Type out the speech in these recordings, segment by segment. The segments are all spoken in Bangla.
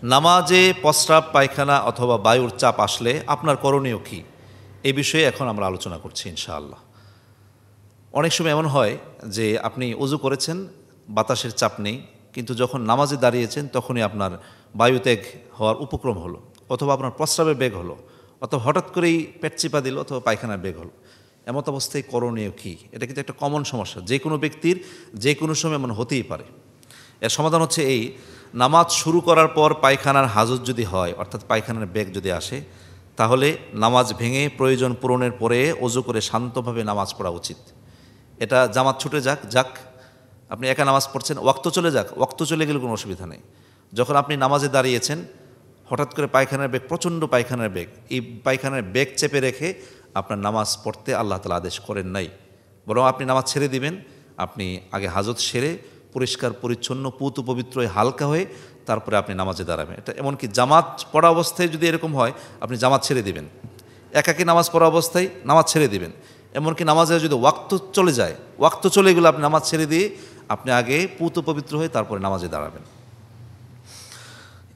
নামাজে প্রস্রাব পায়খানা অথবা বায়ুর চাপ আসলে আপনার করণীয় কী, এই বিষয়ে এখন আমরা আলোচনা করছি ইনশাআল্লাহ। অনেক সময় এমন হয় যে আপনি ওযু করেছেন, বাতাসের চাপ নেই, কিন্তু যখন নামাজে দাঁড়িয়েছেন তখনই আপনার বায়ুত্যাগ হওয়ার উপক্রম হলো, অথবা আপনার প্রস্রাবের বেগ হলো, অথবা হঠাৎ করেই পেট চিপা দিল, অথবা পায়খানার বেগ হলো। এমত অবস্থায় করণীয় কী? এটা কিন্তু একটা কমন সমস্যা, যে কোনো ব্যক্তির যে কোনো সময় এমন হতেই পারে। এর সমাধান হচ্ছে এই: নামাজ শুরু করার পর পায়খানার হাজত যদি হয়, অর্থাৎ পায়খানার বেগ যদি আসে, তাহলে নামাজ ভেঙে প্রয়োজন পূরণের পরে ওযু করে শান্তভাবে নামাজ পড়া উচিত। এটা জামাত ছুটে যাক, আপনি একা নামাজ পড়ছেন, ওয়াক্ত চলে যাক, ওয়াক্ত চলে গেলে কোনো অসুবিধা নেই। যখন আপনি নামাজে দাঁড়িয়েছেন, হঠাৎ করে পায়খানার বেগ, প্রচণ্ড পায়খানার বেগ, এই পায়খানার বেগ চেপে রেখে আপনার নামাজ পড়তে আল্লাহ তাআলা আদেশ করেন নাই, বরং আপনি নামাজ ছেড়ে দিবেন। আপনি আগে হাজত সেরে পরিষ্কার পরিচ্ছন্ন পুত পবিত্র হয়ে হালকা হয়ে তারপরে আপনি নামাজে দাঁড়াবেন। এটা এমনকি জামাত পড়া অবস্থায় যদি এরকম হয়, আপনি জামাত ছেড়ে দিবেন। একাকী নামাজ পড়া অবস্থায় নামাজ ছেড়ে দিবেন। এমনকি নামাজে যদি ওয়াক্ত চলে যায়, ওয়াক্ত চলে গেলে আপনি নামাজ ছেড়ে দিয়ে আপনি আগে পুত পবিত্র হয়ে তারপরে নামাজে দাঁড়াবেন।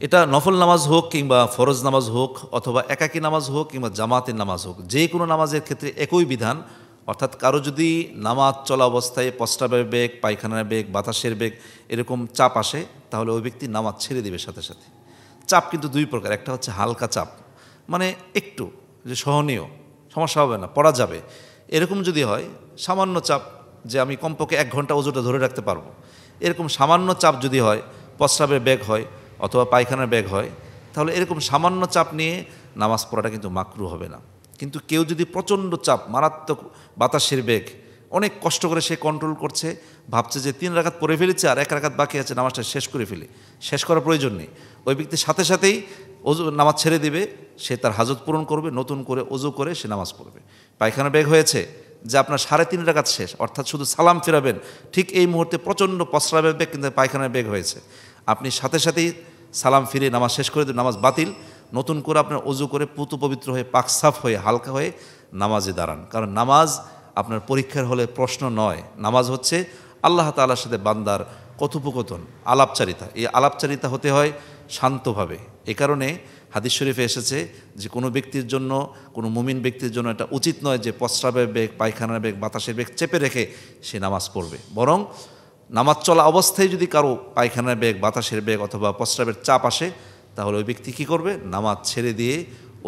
এটা নফল নামাজ হোক কিংবা ফরজ নামাজ হোক, অথবা একাকী নামাজ হোক কিংবা জামাতের নামাজ হোক, যে কোনো নামাজের ক্ষেত্রে একই বিধান। অর্থাৎ কারো যদি নামাজ চলা অবস্থায় প্রস্রাবের বেগ, পায়খানার বেগ, বাতাসের বেগ এরকম চাপ আসে, তাহলে ওই ব্যক্তি নামাজ ছেড়ে দিবে সাথে সাথে। চাপ কিন্তু দুই প্রকার, একটা হচ্ছে হালকা চাপ, মানে একটু যে সহনীয়, সমস্যা হবে না, পড়া যাবে, এরকম যদি হয়। সামান্য চাপ, যে আমি কমপক্ষে 1 ঘন্টা ওজুটা ধরে রাখতে পারবো, এরকম সামান্য চাপ যদি হয়, প্রস্রাবের বেগ হয় অথবা পায়খানার বেগ হয়, তাহলে এরকম সামান্য চাপ নিয়ে নামাজ পড়াটা কিন্তু মাকরু হবে না। কিন্তু কেউ যদি প্রচণ্ড চাপ, মারাত্মক বাতাসের বেগ, অনেক কষ্ট করে সে কন্ট্রোল করছে, ভাবছে যে 3 রাকাত পড়ে ফেলেছে আর 1 রাকাত বাকি আছে, নামাজটা শেষ করে ফেলি, শেষ করার প্রয়োজন নেই, ওই ব্যক্তি সাথে সাথেই ওযু নামাজ ছেড়ে দিবে, সে তার হাজত পূরণ করবে, নতুন করে ওযু করে সে নামাজ পড়বে। পায়খানা বেগ হয়েছে যে আপনার 3.5 রাকাত শেষ, অর্থাৎ শুধু সালাম ফেরাবেন, ঠিক এই মুহূর্তে প্রচণ্ড প্রস্রাবের বেগ কিন্তু পায়খানার বেগ হয়েছে, আপনি সাথে সাথেই সালাম ফিরে নামাজ শেষ করে দেন, নামাজ বাতিল। নতুন করে আপনার ওযু করে পুত পবিত্র হয়ে পাক সাফ হয়ে হালকা হয়ে নামাজে দাঁড়ান। কারণ নামাজ আপনার পরীক্ষার হলে প্রশ্ন নয়, নামাজ হচ্ছে আল্লাহ তাআলার সাথে বান্দার কথোপকথন, আলাপচারিতা। এই আলাপচারিতা হতে হয় শান্তভাবে। এ কারণে হাদিস শরীফে এসেছে যে কোনো ব্যক্তির জন্য, কোনো মুমিন ব্যক্তির জন্য এটা উচিত নয় যে প্রস্রাবের বেগ, পায়খানার বেগ, বাতাসের বেগ চেপে রেখে সে নামাজ পড়বে। বরং নামাজ চলা অবস্থায় যদি কারো পায়খানার বেগ, বাতাসের বেগ অথবা প্রস্রাবের চাপ আসে, তাহলে ওই ব্যক্তি কী করবে? নামাজ ছেড়ে দিয়ে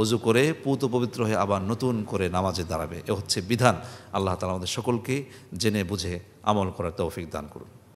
ওযু করে পুত পবিত্র হয়ে আবার নতুন করে নামাজে দাঁড়াবে। এ হচ্ছে বিধান। আল্লাহ তাআলা আমাদের সকলকে জেনে বুঝে আমল করার তৌফিক দান করুন।